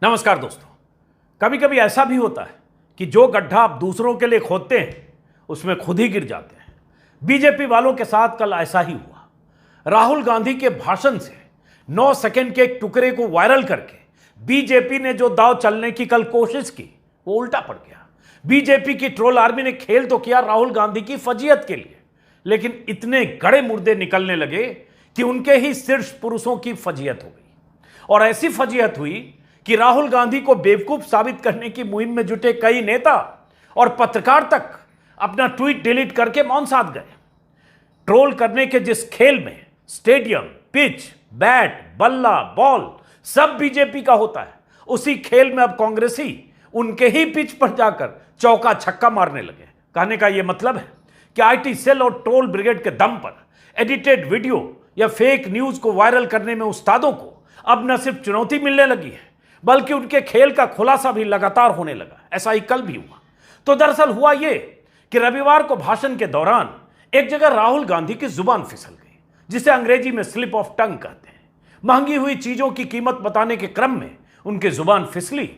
नमस्कार दोस्तों। कभी कभी ऐसा भी होता है कि जो गड्ढा आप दूसरों के लिए खोदते हैं उसमें खुद ही गिर जाते हैं। बीजेपी वालों के साथ कल ऐसा ही हुआ। राहुल गांधी के भाषण से 9 सेकंड के एक टुकड़े को वायरल करके बीजेपी ने जो दांव चलने की कल कोशिश की वो उल्टा पड़ गया। बीजेपी की ट्रोल आर्मी ने खेल तो किया राहुल गांधी की फजीयत के लिए, लेकिन इतने गड़े मुर्दे निकलने लगे कि उनके ही शीर्ष पुरुषों की फजीयत हो गई। और ऐसी फजीयत हुई कि राहुल गांधी को बेवकूफ साबित करने की मुहिम में जुटे कई नेता और पत्रकार तक अपना ट्वीट डिलीट करके मौन साध गए। ट्रोल करने के जिस खेल में स्टेडियम, पिच, बैट, बल्ला, बॉल सब बीजेपी का होता है, उसी खेल में अब कांग्रेसी उनके ही पिच पर जाकर चौका छक्का मारने लगे। कहने का यह मतलब है कि आईटी सेल और ट्रोल ब्रिगेड के दम पर एडिटेड वीडियो या फेक न्यूज को वायरल करने में उस्तादों को अब न सिर्फ चुनौती मिलने लगी है बल्कि उनके खेल का खुलासा भी लगातार होने लगा। ऐसा ही कल भी हुआ। तो दरअसल हुआ यह कि रविवार को भाषण के दौरान एक जगह राहुल गांधी की जुबान फिसल गई, जिसे अंग्रेजी में स्लिप ऑफ टंग कहते हैं। महंगी हुई चीजों की कीमत बताने के क्रम में उनकी जुबान फिसली।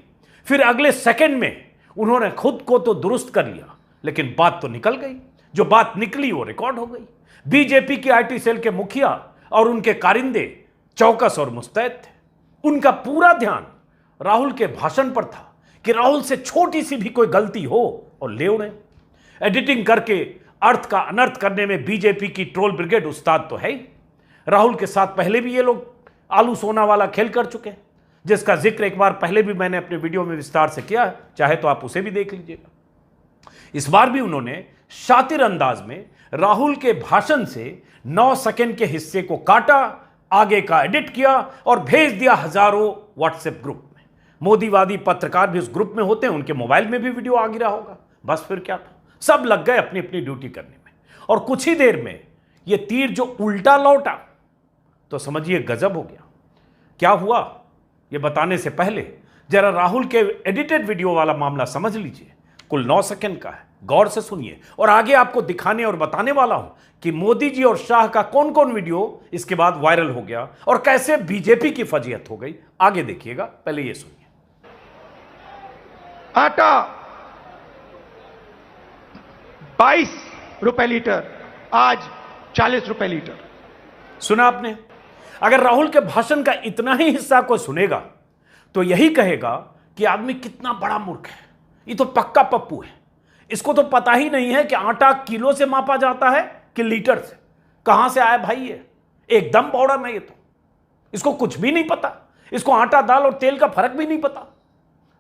फिर अगले सेकंड में उन्होंने खुद को तो दुरुस्त कर लिया, लेकिन बात तो निकल गई। जो बात निकली वो रिकॉर्ड हो गई। बीजेपी की आईटी सेल के मुखिया और उनके कारिंदे चौकस और मुस्तैद थे। उनका पूरा ध्यान राहुल के भाषण पर था कि राहुल से छोटी सी भी कोई गलती हो और ले उड़े। एडिटिंग करके अर्थ का अनर्थ करने में बीजेपी की ट्रोल ब्रिगेड उस्ताद तो है ही। राहुल के साथ पहले भी ये लोग आलू सोना वाला खेल कर चुके हैं, जिसका जिक्र एक बार पहले भी मैंने अपने वीडियो में विस्तार से किया है, चाहे तो आप उसे भी देख लीजिएगा। इस बार भी उन्होंने शातिर अंदाज में राहुल के भाषण से 9 सेकंड के हिस्से को काटा, आगे का एडिट किया और भेज दिया हजारों व्हाट्सएप ग्रुप में। मोदीवादी पत्रकार भी उस ग्रुप में होते हैं, उनके मोबाइल में भी वीडियो आ गिरा होगा। बस फिर क्या था, सब लग गए अपनी अपनी ड्यूटी करने में। और कुछ ही देर में ये तीर जो उल्टा लौटा तो समझिए गजब हो गया। क्या हुआ ये बताने से पहले जरा राहुल के एडिटेड वीडियो वाला मामला समझ लीजिए। कुल 9 सेकंड का है, गौर से सुनिए और आगे आपको दिखाने और बताने वाला हूं कि मोदी जी और शाह का कौन कौन वीडियो इसके बाद वायरल हो गया और कैसे बीजेपी की फजीयत हो गई। आगे देखिएगा, पहले ये सुनिए। आटा 22 रुपए लीटर, आज 40 रुपए लीटर। सुना आपने? अगर राहुल के भाषण का इतना ही हिस्सा कोई सुनेगा तो यही कहेगा कि आदमी कितना बड़ा मूर्ख है, ये तो पक्का पप्पू है। इसको तो पता ही नहीं है कि आटा किलो से मापा जाता है कि लीटर से। कहां से आया भाई ये, एकदम बौड़ा में ये तो। इसको कुछ भी नहीं पता, इसको आटा, दाल और तेल का फर्क भी नहीं पता।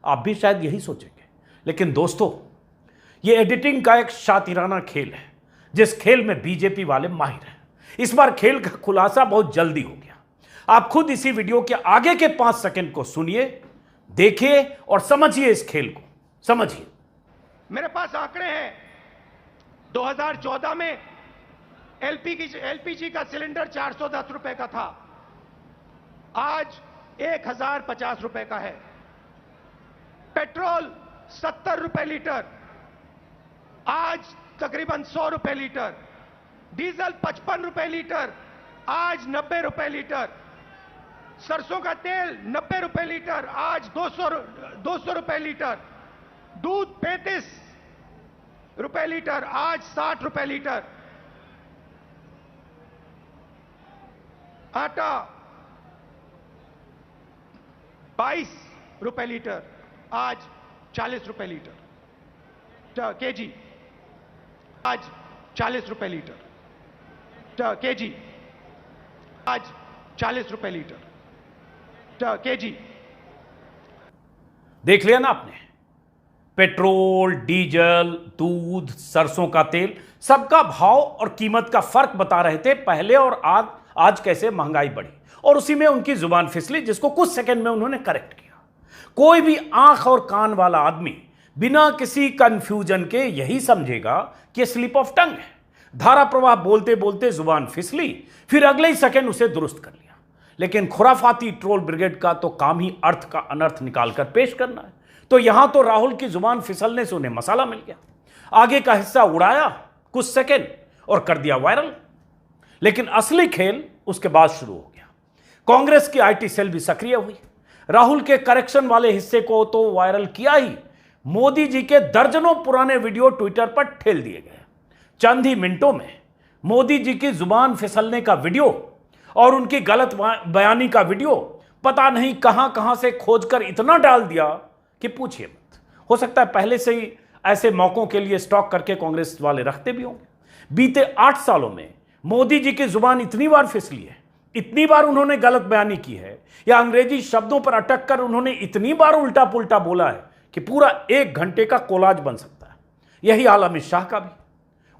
आप भी शायद यही सोचेंगे, लेकिन दोस्तों ये एडिटिंग का एक शातिराना खेल है, जिस खेल में बीजेपी वाले माहिर हैं। इस बार खेल का खुलासा बहुत जल्दी हो गया। आप खुद इसी वीडियो के आगे के 5 सेकंड को सुनिए, देखिए और समझिए इस खेल को, समझिए। मेरे पास आंकड़े हैं। 2014 में एलपीजी का सिलेंडर 410 रुपए का था, आज 1050 रुपए का है। पेट्रोल 70 रुपए लीटर, आज तकरीबन 100 रुपए लीटर। डीजल 55 रुपए लीटर, आज 90 रुपए लीटर। सरसों का तेल 90 रुपए लीटर, आज 200 रुपए लीटर। दूध 35 रुपए लीटर, आज 60 रुपए लीटर। आटा 22 रुपए लीटर, आज 40 रुपए लीटर केजी, आज 40 रुपए लीटर केजी, आज 40 रुपए लीटर केजी। देख लिया ना आपने? पेट्रोल, डीजल, दूध, सरसों का तेल, सबका भाव और कीमत का फर्क बता रहे थे पहले और आज कैसे महंगाई बढ़ी, और उसी में उनकी जुबान फिसली, जिसको कुछ सेकंड में उन्होंने करेक्ट किया। कोई भी आंख और कान वाला आदमी बिना किसी कंफ्यूजन के यही समझेगा कि स्लिप ऑफ टंग है। धारा प्रवाह बोलते बोलते जुबान फिसली, फिर अगले ही सेकंड उसे दुरुस्त कर लिया। लेकिन खुराफाती ट्रोल ब्रिगेड का तो काम ही अर्थ का अनर्थ निकालकर पेश करना है। तो यहां तो राहुल की जुबान फिसलने से उन्हें मसाला मिल गया, आगे का हिस्सा उड़ाया कुछ सेकंड और कर दिया वायरल। लेकिन असली खेल उसके बाद शुरू हो गया। कांग्रेस की आईटी सेल भी सक्रिय हुई। राहुल के करेक्शन वाले हिस्से को तो वायरल किया ही, मोदी जी के दर्जनों पुराने वीडियो ट्विटर पर ठेल दिए गए। चंद ही मिनटों में मोदी जी की जुबान फिसलने का वीडियो और उनकी गलत बयानी का वीडियो पता नहीं कहां कहां से खोजकर इतना डाल दिया कि पूछिए मत। हो सकता है पहले से ही ऐसे मौकों के लिए स्टॉक करके कांग्रेस वाले रखते भी होंगे। बीते 8 सालों में मोदी जी की जुबान इतनी बार फिसली है, इतनी बार उन्होंने गलत बयानी की है, या अंग्रेजी शब्दों पर अटक कर उन्होंने इतनी बार उल्टा पुल्टा बोला है कि पूरा 1 घंटे का कोलाज बन सकता है। यही हाल अमित शाह का भी।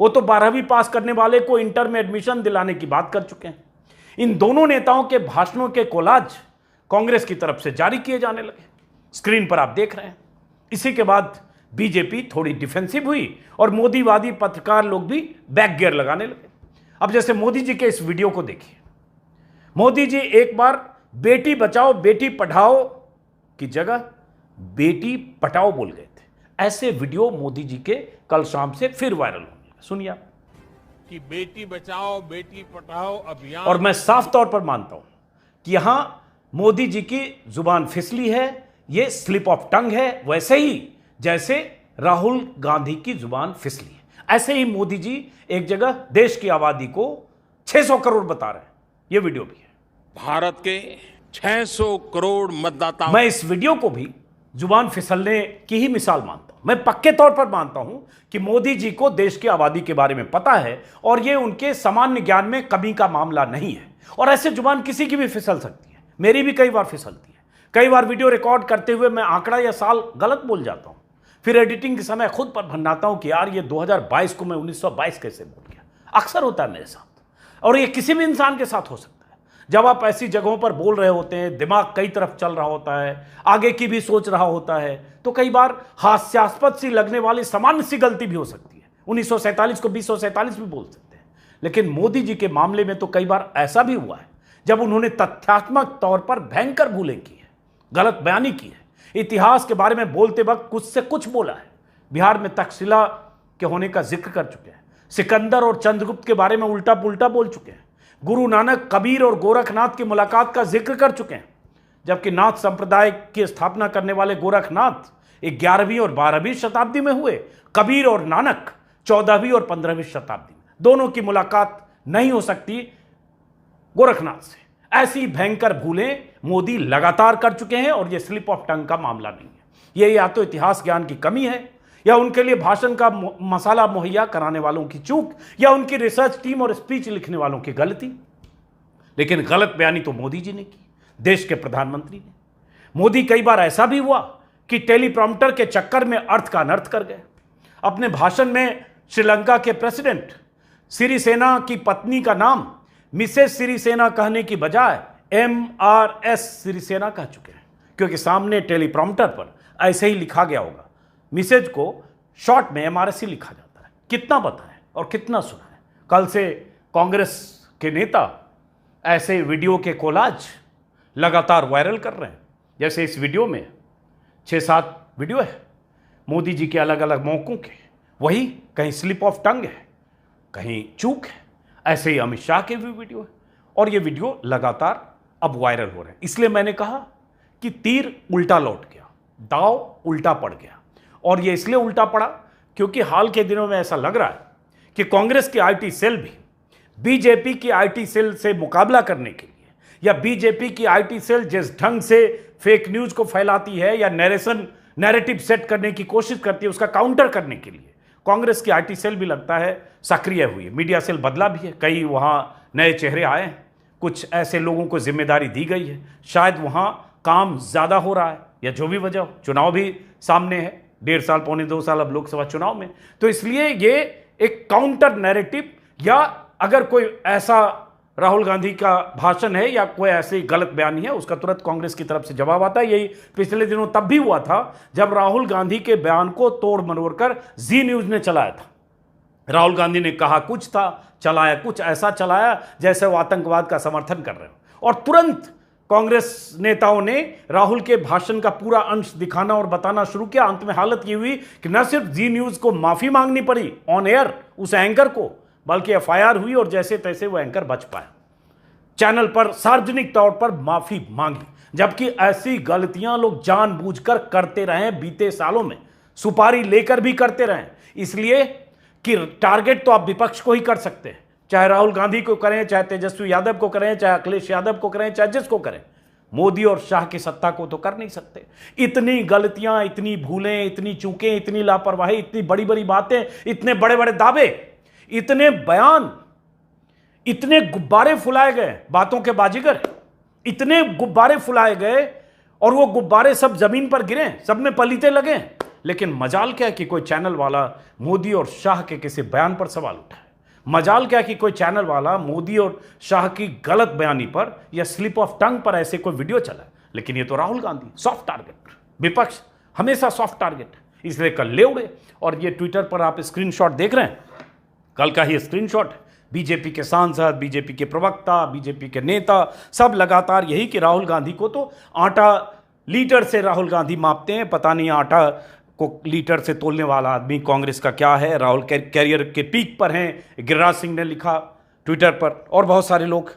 वो तो 12वीं पास करने वाले को इंटर में एडमिशन दिलाने की बात कर चुके हैं। इन दोनों नेताओं के भाषणों के कोलाज कांग्रेस की तरफ से जारी किए जाने लगे। स्क्रीन पर आप देख रहे हैं। इसी के बाद बीजेपी थोड़ी डिफेंसिव हुई और मोदीवादी पत्रकार लोग भी बैक गियर लगाने लगे। अब जैसे मोदी जी के इस वीडियो को देखिए। मोदी जी एक बार बेटी बचाओ बेटी पढ़ाओ की जगह बेटी पटाओ बोल गए थे। ऐसे वीडियो मोदी जी के कल शाम से फिर वायरल होंगे। सुनिए आप। कि बेटी बचाओ बेटी पढ़ाओ अभियान, और मैं साफ तौर पर मानता हूं कि यहां मोदी जी की जुबान फिसली है, यह स्लिप ऑफ टंग है, वैसे ही जैसे राहुल गांधी की जुबान फिसली है। ऐसे ही मोदी जी एक जगह देश की आबादी को 600 करोड़ बता रहे हैं। यह वीडियो भी है। भारत के 600 करोड़ मतदाताओं, मैं इस वीडियो को भी जुबान फिसलने की ही मिसाल मानता हूं। मैं पक्के तौर पर मानता हूं कि मोदी जी को देश की आबादी के बारे में पता है और यह उनके सामान्य ज्ञान में कमी का मामला नहीं है। और ऐसे जुबान किसी की भी फिसल सकती है। मेरी भी कई बार फिसलती है। कई बार वीडियो रिकॉर्ड करते हुए मैं आंकड़ा या साल गलत बोल जाता हूं, फिर एडिटिंग के समय खुद पर भन्नाता हूं कि यार ये 2022 को मैं 1922 कैसे बोल गया। अक्सर होता है मेरे साथ, और ये किसी भी इंसान के साथ हो सकता है। जब आप ऐसी जगहों पर बोल रहे होते हैं, दिमाग कई तरफ चल रहा होता है, आगे की भी सोच रहा होता है, तो कई बार हास्यास्पद सी लगने वाली सामान्य सी गलती भी हो सकती है। 1947 को 2047 भी बोल सकते हैं। लेकिन मोदी जी के मामले में तो कई बार ऐसा भी हुआ है जब उन्होंने तथ्यात्मक तौर पर भयंकर भूलें की है, गलत बयानी की है, इतिहास के बारे में बोलते वक्त कुछ से कुछ बोला है। बिहार में तक्षशिला के होने का जिक्र कर चुके हैं, सिकंदर और चंद्रगुप्त के बारे में उल्टा पुल्टा बोल चुके हैं, गुरु नानक, कबीर और गोरखनाथ की मुलाकात का जिक्र कर चुके हैं। जबकि नाथ संप्रदाय की स्थापना करने वाले गोरखनाथ 11वीं और 12वीं शताब्दी में हुए, कबीर और नानक 14वीं और 15वीं शताब्दी में। दोनों की मुलाकात नहीं हो सकती गोरखनाथ से। ऐसी भयंकर भूलें मोदी लगातार कर चुके हैं और यह स्लिप ऑफ टंग का मामला नहीं है। यह या तो इतिहास ज्ञान की कमी है, या उनके लिए भाषण का मसाला मुहैया कराने वालों की चूक, या उनकी रिसर्च टीम और स्पीच लिखने वालों की गलती। लेकिन गलत बयानी तो मोदी जी ने की, देश के प्रधानमंत्री ने। मोदी कई बार ऐसा भी हुआ कि टेलीप्रॉम्प्टर के चक्कर में अर्थ का अनर्थ कर गए। अपने भाषण में श्रीलंका के प्रेसिडेंट सिरिसेना की पत्नी का नाम मिसेस सिरिसेना कहने की बजाय MRS सिरिसेना कह चुके हैं, क्योंकि सामने टेलीप्रॉम्प्टर पर ऐसे ही लिखा गया होगा। मिसेज को शॉर्ट में MRS ही लिखा जाता है। कितना बताएं और कितना सुनाएं। कल से कांग्रेस के नेता ऐसे वीडियो के कोलाज लगातार वायरल कर रहे हैं। जैसे इस वीडियो में 6-7 वीडियो है मोदी जी के अलग अलग मौकों के, वही कहीं स्लिप ऑफ टंग है, कहीं चूक है। ऐसे ही अमित शाह के भी वीडियो है, और ये वीडियो लगातार अब वायरल हो रहे हैं। इसलिए मैंने कहा कि तीर उल्टा लौट गया, दाव उल्टा पड़ गया। और ये इसलिए उल्टा पड़ा क्योंकि हाल के दिनों में ऐसा लग रहा है कि कांग्रेस की आईटी सेल भी बीजेपी की आईटी सेल से मुकाबला करने के लिए, या बीजेपी की आईटी सेल जिस ढंग से फेक न्यूज को फैलाती है या नैरेटिव सेट करने की कोशिश करती है, उसका काउंटर करने के लिए कांग्रेस की आईटी सेल भी लगता है सक्रिय हुई है। मीडिया सेल बदला भी है, कई वहां नए चेहरे आए हैं, कुछ ऐसे लोगों को जिम्मेदारी दी गई है। शायद वहां काम ज्यादा हो रहा है, या जो भी वजह हो, चुनाव भी सामने है, 1.5 साल पौने 2 साल अब लोकसभा चुनाव में, तो इसलिए ये एक काउंटर नैरेटिव, या अगर कोई ऐसा राहुल गांधी का भाषण है या कोई ऐसी गलत बयानी है, उसका तुरंत कांग्रेस की तरफ से जवाब आता है। यही पिछले दिनों तब भी हुआ था जब राहुल गांधी के बयान को तोड़ मरोड़ कर जी न्यूज ने चलाया था। राहुल गांधी ने कहा कुछ था, चलाया कुछ ऐसा चलाया जैसे वो आतंकवाद का समर्थन कर रहे हो, और तुरंत कांग्रेस नेताओं ने राहुल के भाषण का पूरा अंश दिखाना और बताना शुरू किया। अंत में हालत ये हुई कि न सिर्फ जी न्यूज को माफी मांगनी पड़ी ऑन एयर उस एंकर को, बल्कि एफआईआर हुई और जैसे तैसे वो एंकर बच पाया। चैनल पर सार्वजनिक तौर पर माफी मांगी। जबकि ऐसी गलतियां लोग जानबूझकर करते रहे बीते सालों में, सुपारी लेकर भी करते रहे। इसलिए कि टारगेट तो आप विपक्ष को ही कर सकते हैं, चाहे राहुल गांधी को करें, चाहे तेजस्वी यादव को करें, चाहे अखिलेश यादव को करें, चाहे जिसको करें। मोदी और शाह की सत्ता को तो कर नहीं सकते। इतनी गलतियां, इतनी भूलें, इतनी चूकें, इतनी लापरवाही, इतनी बड़ी बड़ी बातें, इतने बड़े बड़े दावे, इतने बयान, इतने गुब्बारे फुलाए गए, बातों के बाजीगर, इतने गुब्बारे फुलाए गए और वो गुब्बारे सब जमीन पर गिरे, सब में पलीते लगे। लेकिन मजाल क्या है कि कोई चैनल वाला मोदी और शाह के किसी बयान पर सवाल उठाए। मजाल क्या है कि कोई चैनल वाला मोदी और शाह की गलत बयानी पर या स्लिप ऑफ टंग पर ऐसे कोई वीडियो चला। लेकिन ये तो राहुल गांधी सॉफ्ट टारगेट, विपक्ष हमेशा सॉफ्ट टारगेट, इसलिए कल ले उड़े। और ये ट्विटर पर आप स्क्रीनशॉट देख रहे हैं, कल का ही स्क्रीनशॉट। बीजेपी के सांसद, बीजेपी के प्रवक्ता, बीजेपी के नेता सब लगातार यही कि राहुल गांधी को तो आटा लीटर से राहुल गांधी मापते हैं, पता नहीं आटा को लीटर से तोलने वाला आदमी कांग्रेस का क्या है। राहुल कैरियर के पीक पर हैं, गिरिराज सिंह ने लिखा ट्विटर पर, और बहुत सारे लोग,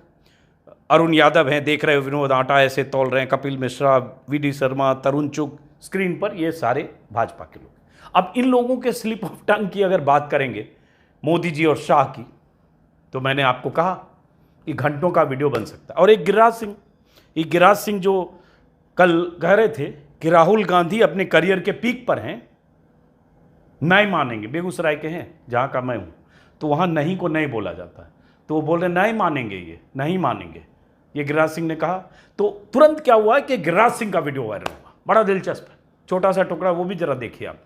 अरुण यादव हैं, देख रहे हो, विनोद आटा ऐसे तोल रहे हैं, कपिल मिश्रा, वीडी शर्मा, तरुण चुग स्क्रीन पर, ये सारे भाजपा के लोग। अब इन लोगों के स्लिप ऑफ टंग की अगर बात करेंगे मोदी जी और शाह की, तो मैंने आपको कहा कि घंटों का वीडियो बन सकता है। और एक गिरिराज सिंह जो कल कह रहे थे कि राहुल गांधी अपने करियर के पीक पर हैं, नहीं मानेंगे, बेगूसराय के हैं जहां का मैं हूं, तो वहां नहीं को नहीं बोला जाता है, तो वो बोल रहे नहीं मानेंगे, ये नहीं मानेंगे, ये गिरिराज सिंह ने कहा। तो तुरंत क्या हुआ कि गिरिराज सिंह का वीडियो वायरल हुआ, बड़ा दिलचस्प है, छोटा सा टुकड़ा, वो भी जरा देखिए आप।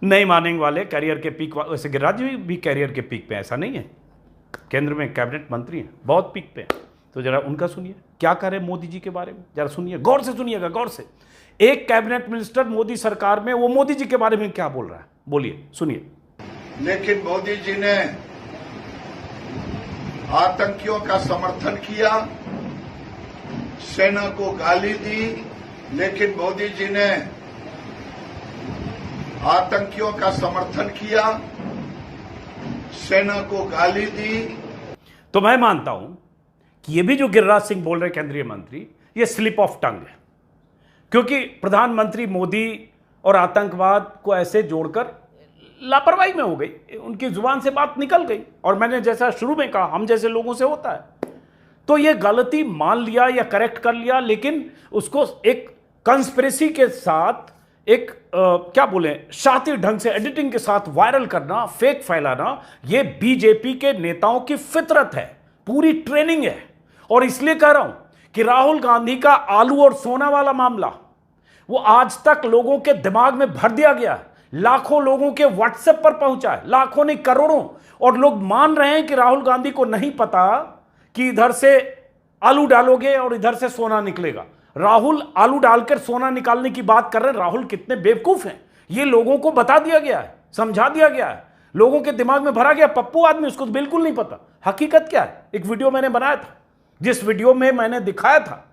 नहीं मानेंगे वाले कैरियर के पीक, वैसे गिरिराज जी भी कैरियर के पीक पे, ऐसा नहीं है, केंद्र में कैबिनेट मंत्री हैं, बहुत पीक पे, तो जरा उनका सुनिए क्या कह रहे मोदी जी के बारे में, जरा सुनिए, गौर से सुनिएगा, गौर से। एक कैबिनेट मिनिस्टर मोदी सरकार में, वो मोदी जी के बारे में क्या बोल रहा है, बोलिए, सुनिए। लेकिन मोदी जी ने आतंकियों का समर्थन किया, सेना को गाली दी, लेकिन मोदी जी ने आतंकियों का समर्थन किया, सेना को गाली दी। तो मैं मानता हूं कि ये भी जो गिरिराज सिंह बोल रहे केंद्रीय मंत्री, ये स्लिप ऑफ टंग है, क्योंकि प्रधानमंत्री मोदी और आतंकवाद को ऐसे जोड़कर लापरवाही में हो गई, उनकी जुबान से बात निकल गई। और मैंने जैसा शुरू में कहा, हम जैसे लोगों से होता है, तो ये गलती मान लिया या करेक्ट कर लिया, लेकिन उसको एक कंस्पिरेसी के साथ, एक क्या बोले, शातिर ढंग से एडिटिंग के साथ वायरल करना, फेक फैलाना, ये बीजेपी के नेताओं की फितरत है, पूरी ट्रेनिंग है। और इसलिए कह रहा हूं कि राहुल गांधी का आलू और सोना वाला मामला, वो आज तक लोगों के दिमाग में भर दिया गया, लाखों लोगों के व्हाट्सएप पर पहुंचा है, लाखों नहीं करोड़ों, और लोग मान रहे हैं कि राहुल गांधी को नहीं पता कि इधर से आलू डालोगे और इधर से सोना निकलेगा। राहुल आलू डालकर सोना निकालने की बात कर रहे हैं। राहुल कितने बेवकूफ हैं, ये लोगों को बता दिया गया है, समझा दिया गया है, लोगों के दिमाग में भरा गया। पप्पू आदमी, उसको तो बिल्कुल नहीं पता हकीकत क्या है। एक वीडियो मैंने बनाया था, जिस वीडियो में मैंने दिखाया था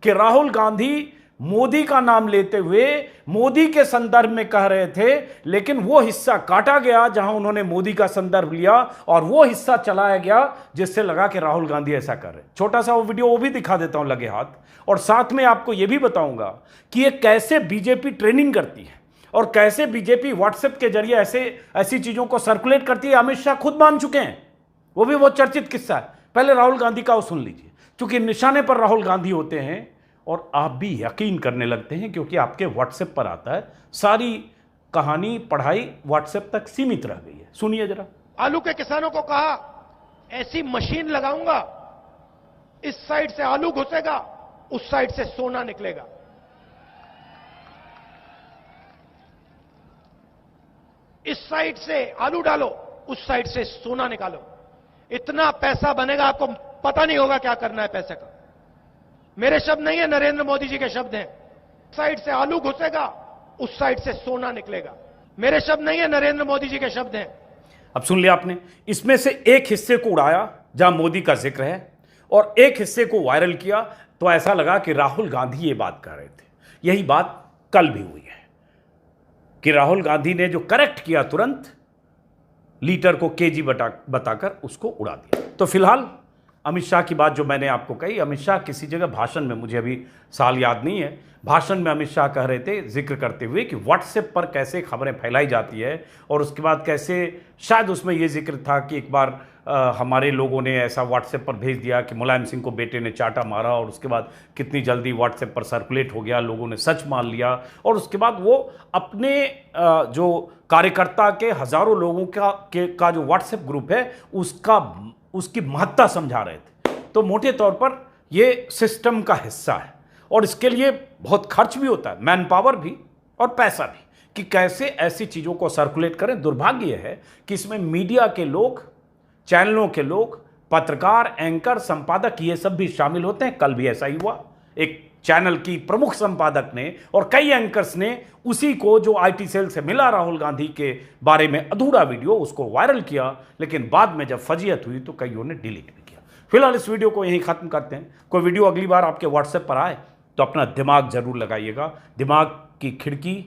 कि राहुल गांधी मोदी का नाम लेते हुए मोदी के संदर्भ में कह रहे थे, लेकिन वो हिस्सा काटा गया जहां उन्होंने मोदी का संदर्भ लिया, और वो हिस्सा चलाया गया जिससे लगा कि राहुल गांधी ऐसा कर रहे। छोटा सा वो वीडियो, वो भी दिखा देता हूं लगे हाथ, और साथ में आपको यह भी बताऊंगा कि ये कैसे बीजेपी ट्रेनिंग करती है और कैसे बीजेपी व्हाट्सएप के जरिए ऐसी चीजों को सर्कुलेट करती है। अमित शाह खुद मान चुके हैं, वो भी बहुत चर्चित किस्सा है। पहले राहुल गांधी का वो सुन लीजिए, क्योंकि निशाने पर राहुल गांधी होते हैं और आप भी यकीन करने लगते हैं, क्योंकि आपके व्हाट्सएप पर आता है। सारी कहानी, पढ़ाई व्हाट्सएप तक सीमित रह गई है। सुनिए जरा। आलू के किसानों को कहा, ऐसी मशीन लगाऊंगा, इस साइड से आलू घुसेगा, उस साइड से सोना निकलेगा। इस साइड से आलू डालो, उस साइड से सोना निकालो, इतना पैसा बनेगा, आपको पता नहीं होगा क्या करना है पैसे का। मेरे शब्द नहीं है, नरेंद्र मोदी जी के शब्द हैं। साइड से आलू घुसेगा, उस साइड से सोना निकलेगा। मेरे शब्द नहीं है, नरेंद्र मोदी जी के शब्द हैं। अब सुन लिया आपने। इसमें से एक हिस्से को उड़ाया जहां मोदी का जिक्र है, और एक हिस्से को वायरल किया, तो ऐसा लगा कि राहुल गांधी ये बात कर रहे थे। यही बात कल भी हुई है कि राहुल गांधी ने जो करेक्ट किया, तुरंत लीटर को केजी बताकर उसको उड़ा दिया। तो फिलहाल अमित शाह की बात जो मैंने आपको कही, अमित शाह किसी जगह भाषण में, मुझे अभी साल याद नहीं है, भाषण में अमित शाह कह रहे थे जिक्र करते हुए कि व्हाट्सएप पर कैसे खबरें फैलाई जाती है, और उसके बाद कैसे शायद उसमें ये जिक्र था कि एक बार हमारे लोगों ने ऐसा व्हाट्सएप पर भेज दिया कि मुलायम सिंह को बेटे ने चाटा मारा, और उसके बाद कितनी जल्दी व्हाट्सएप पर सर्कुलेट हो गया, लोगों ने सच मान लिया, और उसके बाद वो अपने जो कार्यकर्ता के हजारों लोगों का जो व्हाट्सएप ग्रुप है उसकी महत्ता समझा रहे थे। तो मोटे तौर पर ये सिस्टम का हिस्सा है, और इसके लिए बहुत खर्च भी होता है, मैन पावर भी और पैसा भी, कि कैसे ऐसी चीज़ों को सर्कुलेट करें। दुर्भाग्य है कि इसमें मीडिया के लोग, चैनलों के लोग, पत्रकार, एंकर, संपादक, ये सब भी शामिल होते हैं। कल भी ऐसा ही हुआ, एक चैनल की प्रमुख संपादक ने और कई एंकर्स ने उसी को, जो आईटी सेल से मिला राहुल गांधी के बारे में अधूरा वीडियो, उसको वायरल किया, लेकिन बाद में जब फजीयत हुई तो कईयों ने डिलीट भी किया। फिलहाल इस वीडियो को यहीं खत्म करते हैं। कोई वीडियो अगली बार आपके व्हाट्सएप पर आए तो अपना दिमाग जरूर लगाइएगा, दिमाग की खिड़की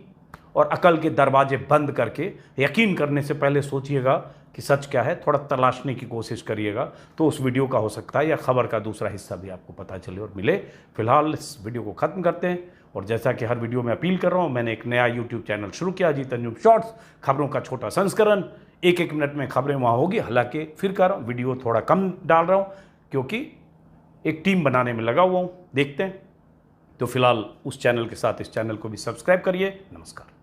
और अकल के दरवाजे बंद करके यकीन करने से पहले सोचिएगा कि सच क्या है, थोड़ा तलाशने की कोशिश करिएगा, तो उस वीडियो का हो सकता है या खबर का दूसरा हिस्सा भी आपको पता चले और मिले। फिलहाल इस वीडियो को खत्म करते हैं, और जैसा कि हर वीडियो में अपील कर रहा हूं, मैंने एक नया यूट्यूब चैनल शुरू किया, अजीत अंजुम शॉर्ट्स, खबरों का छोटा संस्करण, एक मिनट में खबरें वहाँ होगी। हालांकि फिर कह रहा हूँ, वीडियो थोड़ा कम डाल रहा हूँ क्योंकि एक टीम बनाने में लगा हुआ हूँ, देखते हैं। तो फिलहाल उस चैनल के साथ इस चैनल को भी सब्सक्राइब करिए। नमस्कार।